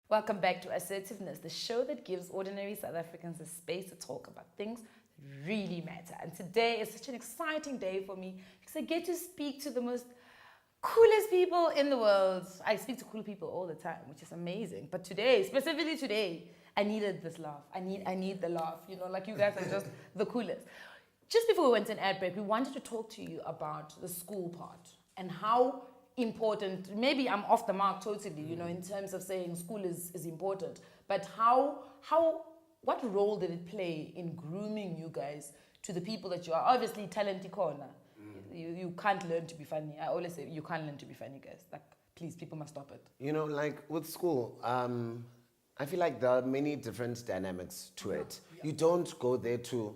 Welcome back to Assertiveness, the show that gives ordinary South Africans a space to talk about things that really matter. And today is such an exciting day for me because I get to speak to the most coolest people in the world. I speak to cool people all the time, which is amazing. But today, specifically today, I needed this laugh. I need the laugh. You know, like you guys are just the coolest. Just before we went to an ad break, we wanted to talk to you about the school part and how important, maybe I'm off the mark totally, you know, in terms of saying school is important, but what role did it play in grooming you guys to the people that you are? Obviously, talent corner. You can't learn to be funny. I always say you can't learn to be funny, guys. Like, please, people must stop it. You know, like with school, I feel like there are many different dynamics to it. You don't go there to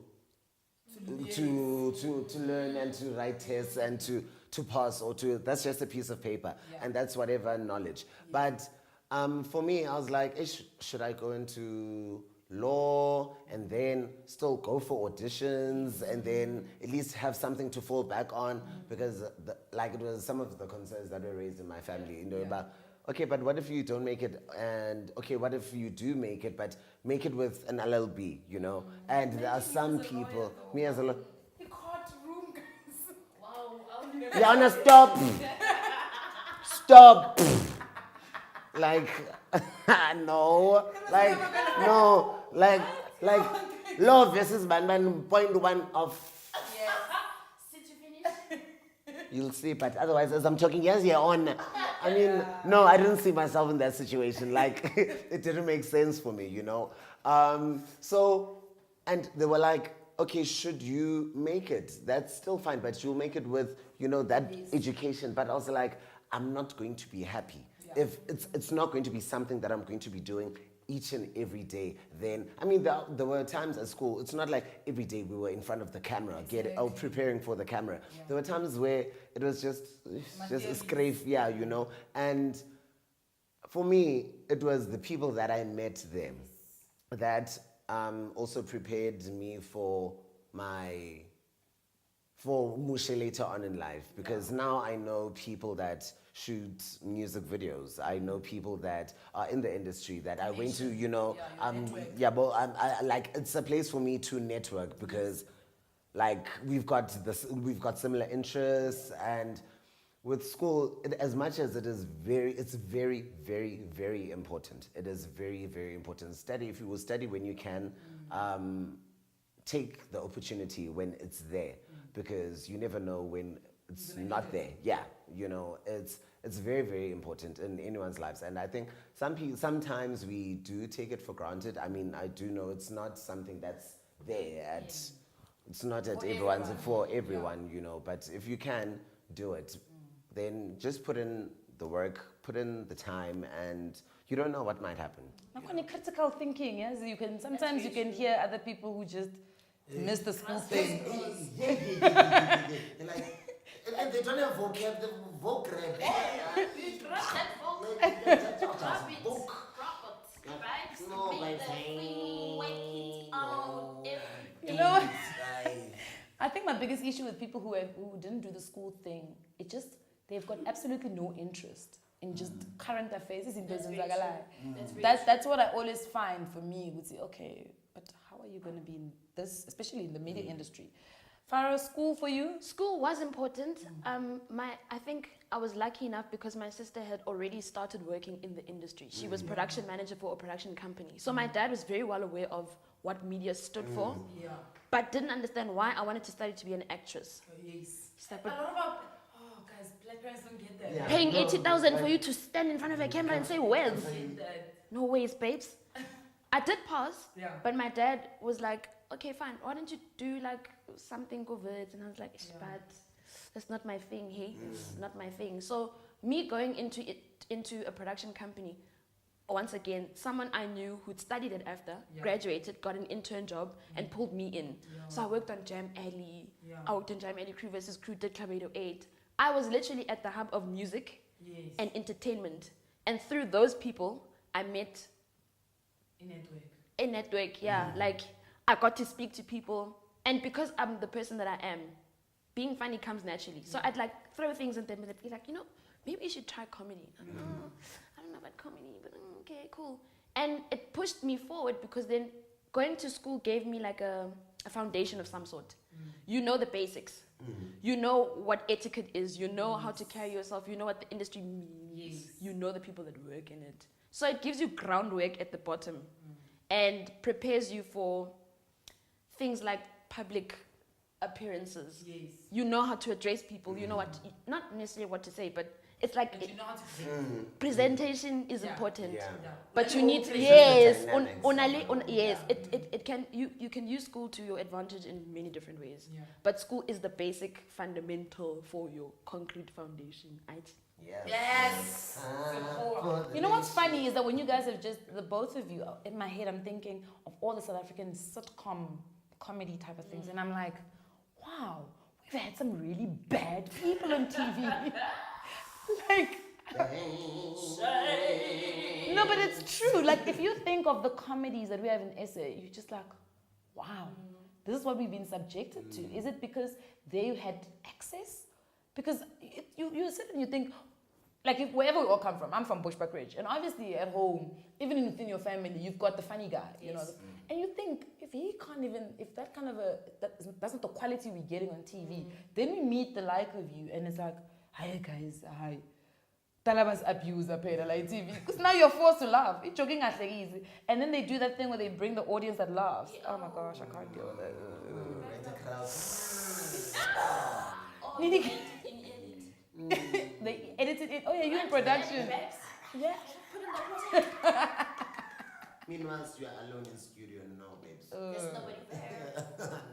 learn and to write tests and to pass or to, that's just a piece of paper and that's whatever knowledge. But for me, I was like, should I go into law and then still go for auditions and then at least have something to fall back on? Because like it was some of the concerns that were raised in my family, you know, about, okay, but what if you don't make it? And okay, what if you do make it, but make it with an LLB, you know? And there are some people, me as a lawyer. He caught room, guys. Wow. Yana, stop. Stop. Like, no. Like, no. Like, law versus man, point one of. Yes. You'll see, but otherwise, as I'm talking, yes, you're on. I mean, no, I didn't see myself in that situation. Like, it didn't make sense for me, you know? So, and they were like, okay, should you make it? That's still fine, but you'll make it with, you know, that education. But also like, I'm not going to be happy. If it's not going to be something that I'm going to be doing each and every day, then, I mean, there were times at school, it's not like every day we were in front of the camera, preparing for the camera. There were times where it was just a scrape, you know. And for me, it was the people that I met there that also prepared me for Moshe later on in life, because now I know people that shoot music videos. I know people that are in the industry that I went to, you know, I like, it's a place for me to network because like we've got similar interests. And with school, as much as it's very, very, very important. It is very, very important. Study, if you will study when you can, take the opportunity when it's there, because you never know when it's not there. Yeah, you know, it's very, very important in anyone's lives. And I think sometimes we do take it for granted. I mean, I do know it's not something that's there it's not at for everyone, you know. But if you can do it, then just put in the work, put in the time, and you don't know what might happen. Not critical thinking, yes. Sometimes you can hear other people who just miss the school thing. And they don't have vocab, the vocab. You know, I think my biggest issue with people who didn't do the school thing, they've got absolutely no interest in just current affairs. That's what I always find for me. Would say, okay, but how are you going to be in this, especially in the media industry? Farah, school for you? School was important. I think I was lucky enough because my sister had already started working in the industry. She was production manager for a production company. So my dad was very well aware of what media stood for, but didn't understand why I wanted to study to be an actress. A lot of guys, black parents don't get that. Paying 80,000 for you to stand in front of a camera and say, "Where's?" No ways, babes. I did pass, but my dad was like, okay, fine, why don't you do like something covert? And I was like, but that's not my thing, hey? Not my thing. So me going into a production company, once again, someone I knew who'd studied it after, graduated, got an intern job, and pulled me in. So I worked on Jam Alley. I worked on Jam Alley, Crew versus Crew, did Club 808. I was literally at the hub of music and entertainment. And through those people, I met a network, like I got to speak to people, and because I'm the person that I am, being funny comes naturally. So I'd like throw things at them and they'd be like, you know, maybe you should try comedy. I don't know about comedy, but okay. okay, cool. And it pushed me forward because then going to school gave me like a foundation of some sort. You know the basics. You know what etiquette is. You know how to carry yourself. You know what the industry means. You know the people that work in it. So it gives you groundwork at the bottom and prepares you for things like public appearances. You know how to address people. You know what, not necessarily what to say, but it's like But you know how to presentation is important. Yeah. But you need it can you can use school to your advantage in many different ways. But school is the basic fundamental for your concrete foundation. Right? Yes. You know what's funny is that when you guys have just, the both of you, in my head I'm thinking of all the South African sitcom comedy type of things, and I'm like, wow, we've had some really bad people on TV. Like, no, but it's true. Like, if you think of the comedies that we have in SA, you're just like, wow, this is what we've been subjected to. Is it because they had access? Because you sit and you think, like, if, wherever we all come from, I'm from Bushbuck Ridge, and obviously at home, even within your family, you've got the funny guy, you know. And you think, if he can't even, if that kind of that's not the quality we're getting on TV, then we meet the like of you, and it's like, hi guys, hi. Talabas abuse like TV. Because now you're forced to laugh. It's joking at easy. And then they do that thing where they bring the audience that laughs. Oh my gosh, I can't deal with that. They edited it. Oh yeah, you're in production. Yeah. Meanwhile, you are alone in studio. No, babes. There's nobody there.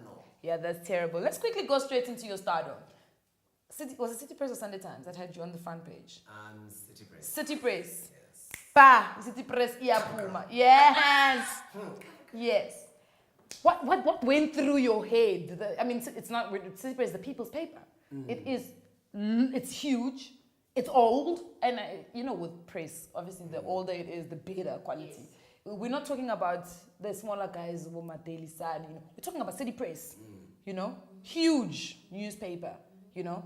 No. Yeah, that's terrible. Let's quickly go straight into your stardom. Was it City Press or Sunday Times that had you on the front page? City Press. City Press. Yes. Ba, City Press iyapuma. Yes. Yes. What went through your head? I mean, it's not City Press, the people's paper. It is. It's huge. It's old, and you know, with press, obviously, the older it is, the better quality. We're not talking about the smaller guys, Woma Daily Sun. You know, we're talking about City Press. You know, huge newspaper. You know,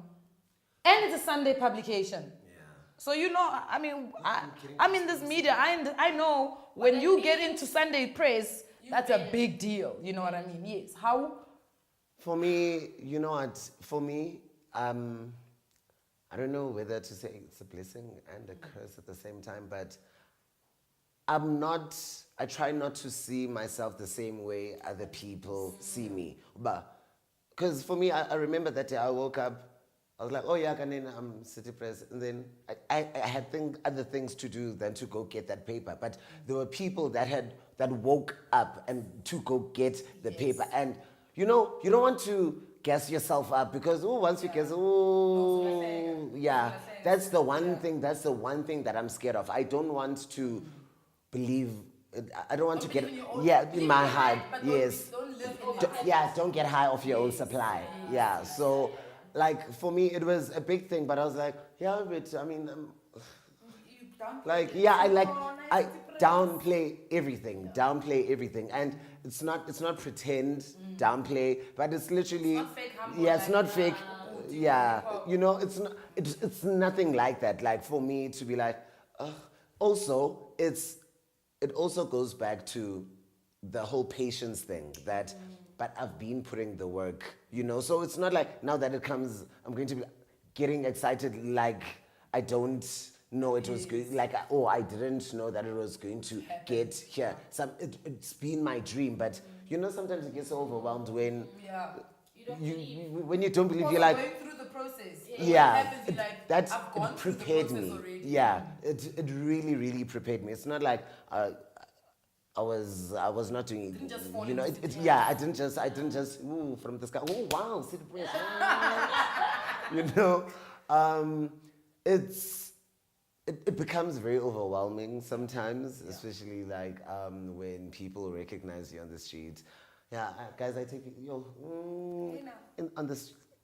and it's a Sunday publication. Yeah. So you know, I mean, I'm in this media. I know when you get into Sunday Press, that's a big deal. You know what I mean? Yes. How? For me, you know what? For me, I don't know whether to say it's a blessing and a curse at the same time, but I try not to see myself the same way other people see me. But because for me, I remember that day I woke up, I was like, oh yeah, I'm City Press. And then I had other things to do than to go get that paper. But there were people that woke up and to go get the paper. And you know, you don't want to gas yourself up because once you gas, that's the one thing that I'm scared of. I don't want to believe. I don't want to get in my hype. Yes, don't get high off your own supply. Yeah, so like for me it was a big thing, but I was like, yeah, but I mean, I downplay everything, and it's not pretend downplay, but it's literally it's not fake. Yeah, you know, it's nothing like that. Like for me to be like, also it also goes back to the whole patience thing that, but I've been putting the work, you know, so it's not like now that it comes, I'm going to be getting excited like I don't know it was going, like, I didn't know that it was going to get here. It's been my dream, but you know, sometimes you get so overwhelmed when when you don't believe, you're like, going through the process. It prepared me. Yeah, it really, really prepared me. It's not like I was not doing it. You know, I didn't just from the sky. Oh wow, City Press. You know, it becomes very overwhelming sometimes, especially like when people recognize you on the street. Yeah, guys, I take it,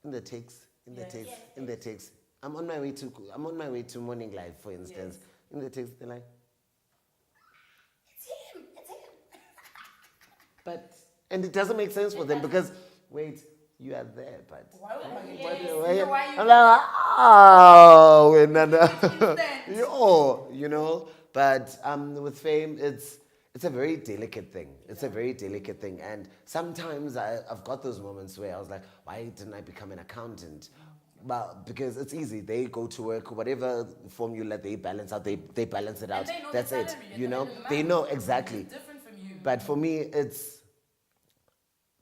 in the takes. I'm on my way to Morning Live, for instance. In the takes, they're like, it's him. And it doesn't make sense for them because wait, you are there, but why I'm like, you know. But with fame, it's a very delicate thing. It's a very delicate thing. And sometimes I've got those moments where I was like, why didn't I become an accountant? Well, because it's easy. They go to work, whatever formula they balance out, they balance it out. they know That's the it. salary at You the know, end of the they month. know exactly. It's different from you. But for me, it's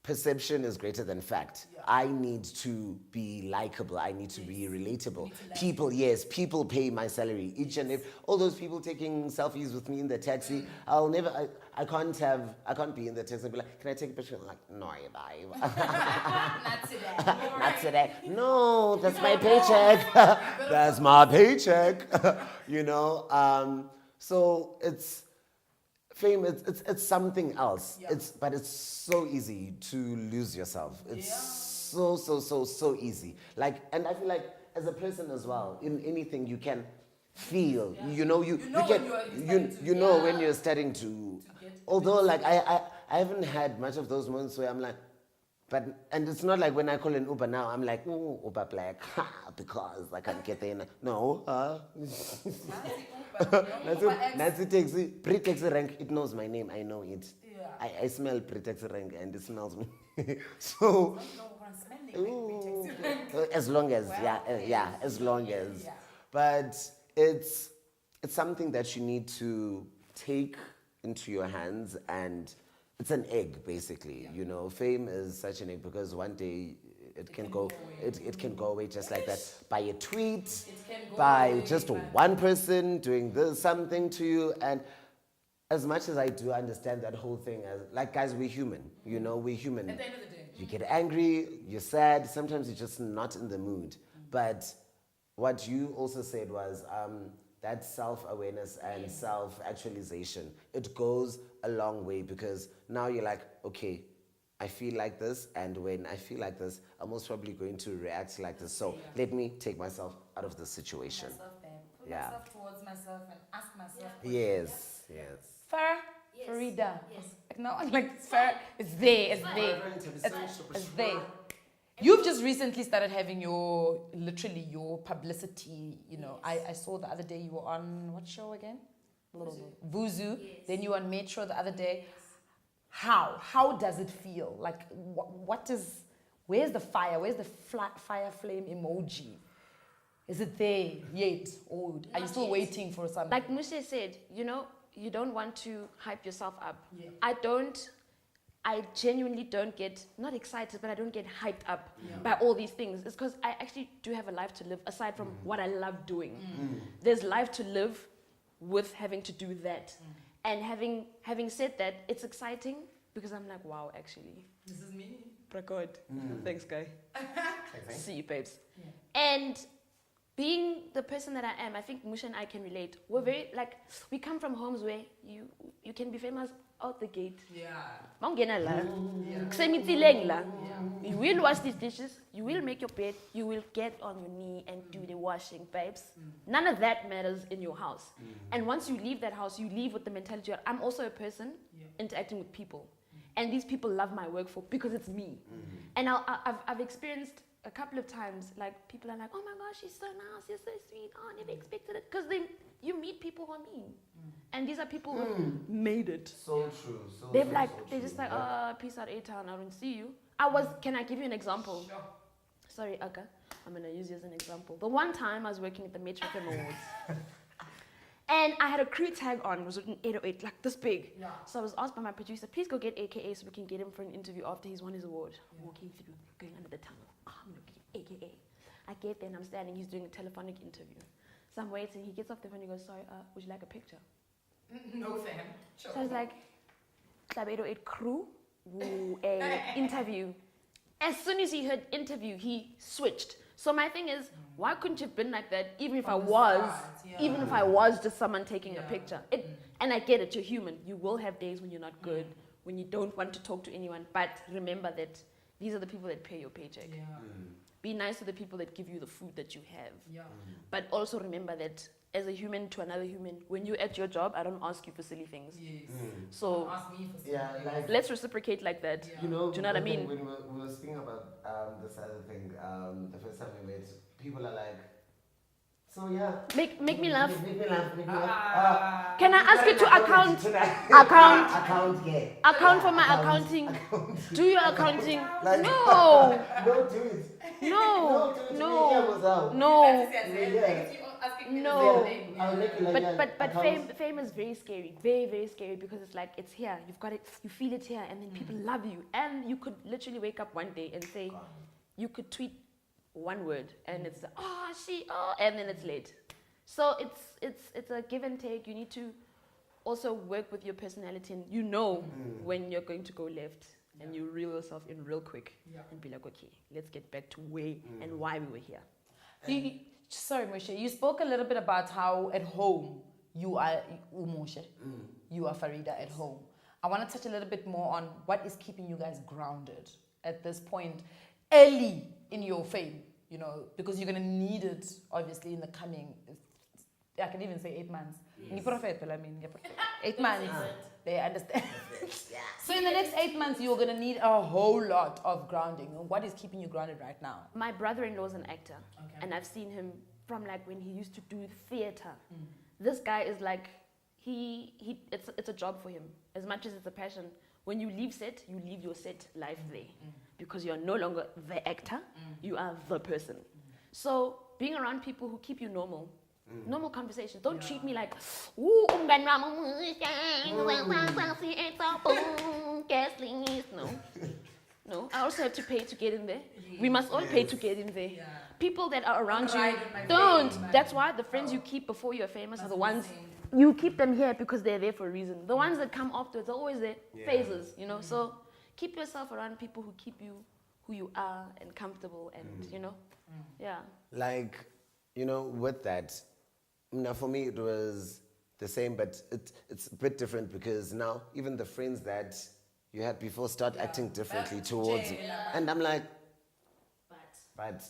perception is greater than fact. I need to be likable. I need to be relatable. People, yes, people pay my salary. Each and every, all those people taking selfies with me in the taxi. I can't be in the taxi and be like, can I take a picture? I'm like, no, bye. Not today. Not today. No, that's my paycheck. That's my paycheck. You know. So it's fame. It's something else. But it's so easy to lose yourself. It's so easy. Like, and I feel like as a person as well, in anything you can feel. You know when you're starting to. Although like I haven't had much of those moments where I'm like. And it's not like when I call an Uber now, I'm like, oh, Uber Black, because I can't get there. No. Nancy taxi, pre-taxi rank, it knows my name, I know it. Yeah. I smell pre-taxi rank and it smells me. So, as long as, as long as. Yeah. But it's something that you need to take into your hands, and it's an egg, basically. You know, fame is such an egg because one day it can go away just like that, by a tweet, by just one person doing something to you. And as much as I do understand that whole thing, like, guys, we're human. You know, we're human. At the end of the day, you get angry, you're sad. Sometimes you're just not in the mood. But what you also said was that self-awareness and self-actualization, it goes a long way, because now you're like, okay, I feel like this, and when I feel like this, I'm most probably going to react like this. So let me take myself out of the situation. Put myself towards myself and ask myself. Yes. Farieda. Yes. No, like it's there. It's there. You've just recently started having your publicity, you know. I saw the other day you were on, what show again? Vuzu. Yes. Then you were on Metro the other day. Yes. How does it feel? Like, where's the fire? Where's the fire flame emoji? Is it there yet? Or are you still waiting for something? Like Moshe said, you know, you don't want to hype yourself up. Yeah. I genuinely don't get, not excited, but I don't get hyped up by all these things. It's because I actually do have a life to live aside from what I love doing. There's life to live with having to do that. And having said that, it's exciting because I'm like, wow, actually. This is me. Record. Thanks, guy. See you, babes. Yeah. And being the person that I am, I think Moshe and I can relate. We're very, like, we come from homes where you can be famous out the gate. Yeah. Metsileng la. You will wash these dishes, you will make your bed, you will get on your knee and do the washing, babes. None of that matters in your house. And once you leave that house, you leave with the mentality of, I'm also a person interacting with people. And these people love my work because it's me. And I've experienced a couple of times, like, people are like, oh my gosh, she's so nice, you're so sweet, oh, I never expected it. Because then you meet people who are mean. And these are people who made it. So true. They're just like, oh, peace out, A-Town, I don't see you. Can I give you an example? Sure. Sorry, Akka, I'm going to use you as an example. The one time I was working at the Metro FM Awards. And I had a crew tag on, it was written 808, like this big. Yeah. So I was asked by my producer, please go get AKA so we can get him for an interview after he's won his award. Yeah. Walking through, going under the tunnel. Oh, I'm going to get AKA. I get there and I'm standing, he's doing a telephonic interview. So I'm waiting, he gets off the phone and he goes, sorry, would you like a picture? No, fam. Sure. So I was like, Club 808 crew, interview. As soon as he heard interview, he switched. So my thing is, why couldn't you have been like that even if I was just someone taking a picture? And I get it, you're human. You will have days when you're not good, when you don't want to talk to anyone. But remember that these are the people that pay your paycheck. Yeah. Be nice to the people that give you the food that you have. Yeah. But also remember that as a human to another human, when you're at your job, I don't ask you for silly things. Yes. So ask me for silly things. Like, let's reciprocate like that. Yeah. You know what I mean? When we were speaking about this other thing, the first time we met, people are like, So yeah. Make me laugh. Make me laugh. Can I ask you to account for my accounting? Do your accounting. Like, No. No, do it. No. No. No. No. I'll make it like But fame is very scary, very, very scary, because it's like, it's here, you've got it, you feel it here, and then people love you, and you could literally wake up one day and say, you could tweet one word, and it's and then it's late. So it's a give and take. You need to also work with your personality, and when you're going to go left, and you reel yourself in real quick, and be like, okay, let's get back to where and why we were here. Sorry, Moshe, you spoke a little bit about how at home you are Moshe, you are Farieda at home. I want to touch a little bit more on what is keeping you guys grounded at this point, early in your fame, because you're going to need it, obviously, in the coming, I can even say 8 months. Yes. 8 months, they understand. So in the next 8 months, you're going to need a whole lot of grounding. What is keeping you grounded right now? My brother-in-law is an actor, and I've seen him from like when he used to do theater. This guy is like, it's a job for him, as much as it's a passion. When you leave set, you leave your set life there, because you're no longer the actor, you are the person. So being around people who keep you normal, normal conversations. Don't treat me like, no. No, I also have to pay to get in there. We must all pay to get in there. People that are around you, don't. That's why the friends you keep before you're famous are the ones, you keep them here because they're there for a reason. The ones that come afterwards are always there, phases, So keep yourself around people who keep you who you are and comfortable and, Like, with that, now for me it was the same, but it's a bit different, because now even the friends that you had before start acting differently towards you. And I'm like, but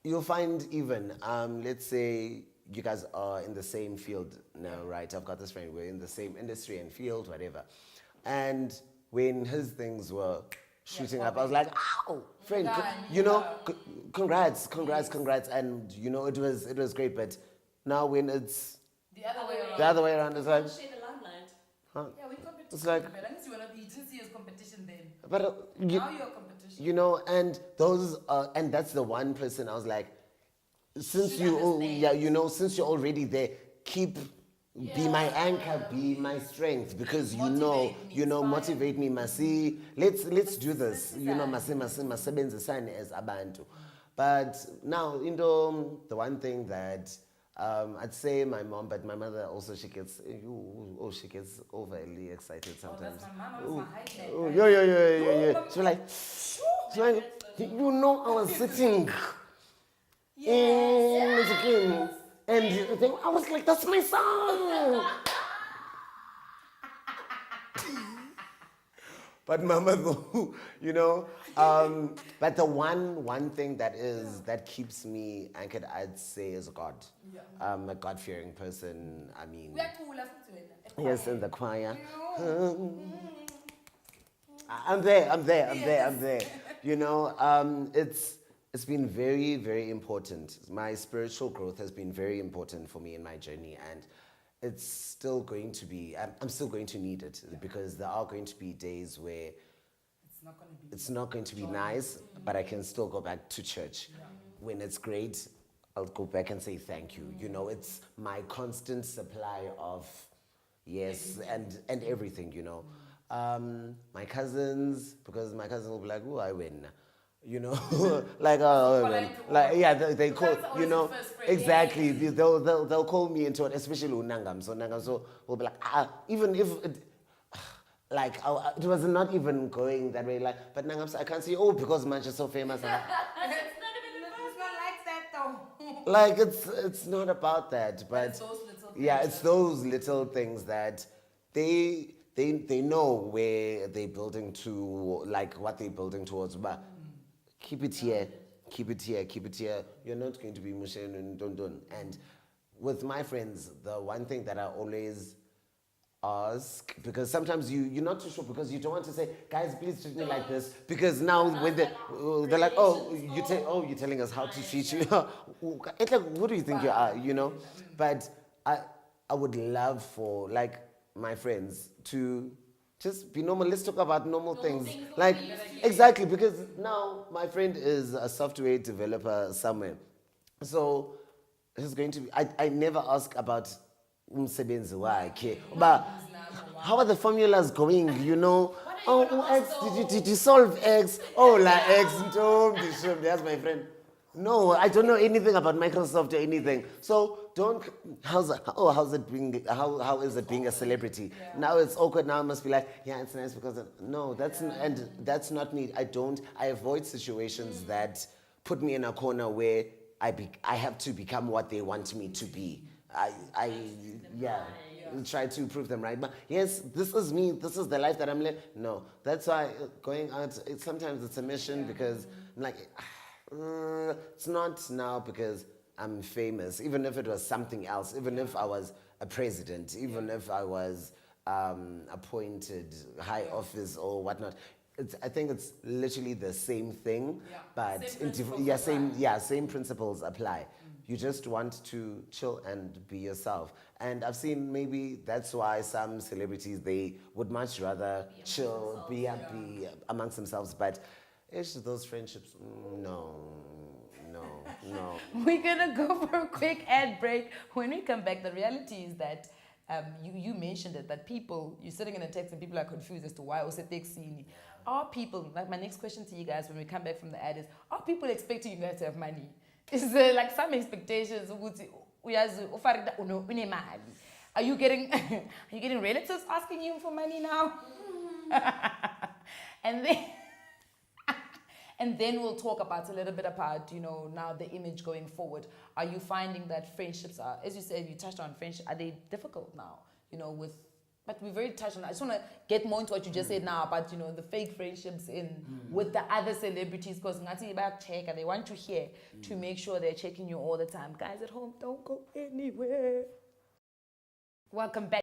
you'll find even, let's say you guys are in the same field now, right? I've got this friend, we're in the same industry and field, whatever. And when his things were shooting up, I was like, ow, friend, congrats. And, it was great. But now when it's the other way around, it's like, huh? Yeah, we compete. It's like, unless you didn't see as competition then. But Now you're competition. And those and that's the one person I was like, since since you're already there, be my anchor, be my strength, because motivate me, masi. Let's do this. Masebenzisane as abantu. But now, the one thing that I'd say my mom, but my mother also, she gets overly excited sometimes. She's like, I was sitting in the game, and I was like, that's my song. But mama, though, but the one thing that keeps me anchored, I'd say, is God. I'm a God-fearing person. I mean, yes, in the choir. I'm there. It's been very, very important. My spiritual growth has been very important for me in my journey, and it's still going to be, I'm still going to need it, because there are going to be days where it's not going to be nice, but I can still go back to church. When it's great, I'll go back and say thank you. It's my constant supply of yes and everything, My cousins, because my cousins will be like, oh, I win. Like, they call, exactly. They'll call me into it, especially Nangam. So Nangam will be like, even if it was not even going that way. Like, but Nangam, I can't see. Oh, because Manchester's so famous. It's not like that though. Like, it's not about that, but it's those little things. Yeah, it's those little things that they know where they're building to, like what they're building towards, but. Keep it here. You're not going to be Moshe and Dondon. And with my friends, the one thing that I always ask, because sometimes you're not too sure, because you don't want to say, guys, please treat me like this, because now when they're like, oh, you're telling us how to treat you. It's like, who do you think you are, you know? But I would love for like my friends to just be normal. Let's talk about normal things. Like, exactly, because now my friend is a software developer somewhere. So he's going to be, I never ask about umsebenzi wakhe. But how are the formulas going, you know? Oh, X, did you solve X? Oh, la X, that's my friend. No, I don't know anything about Microsoft or anything. So how's it being, how is it being a celebrity? Yeah. Now it's awkward, now I must be like, yeah, it's nice because, no, that's not me. I avoid situations that put me in a corner where I have to become what they want me to be. Try to prove them right. But yes, this is me, this is the life that I'm living. No, that's why going out, sometimes it's a mission, because I'm like, it's not now because I'm famous. Even if it was something else, even if I was a president, even if I was appointed high office or whatnot, I think it's literally the same thing, but same principles apply. You just want to chill and be yourself. And I've seen maybe that's why some celebrities, they would much rather chill, be amongst themselves. But those friendships, no. We're gonna go for a quick ad break. When we come back, the reality is that you mentioned it, that people, you're sitting in a text and people are confused as to why Oseteksini. Are people, like my next question to you guys when we come back from the ad is, are people expecting you guys to have money? Is there like some expectations? Are you getting relatives asking you for money now? And then we'll talk about a little bit about, now the image going forward. Are you finding that friendships are, as you said, you touched on friendship, are they difficult now? But we've already touched on, I just want to get more into what you just said now about, the fake friendships with the other celebrities, because they want you here to make sure they're checking you all the time. Guys at home, don't go anywhere. Welcome back.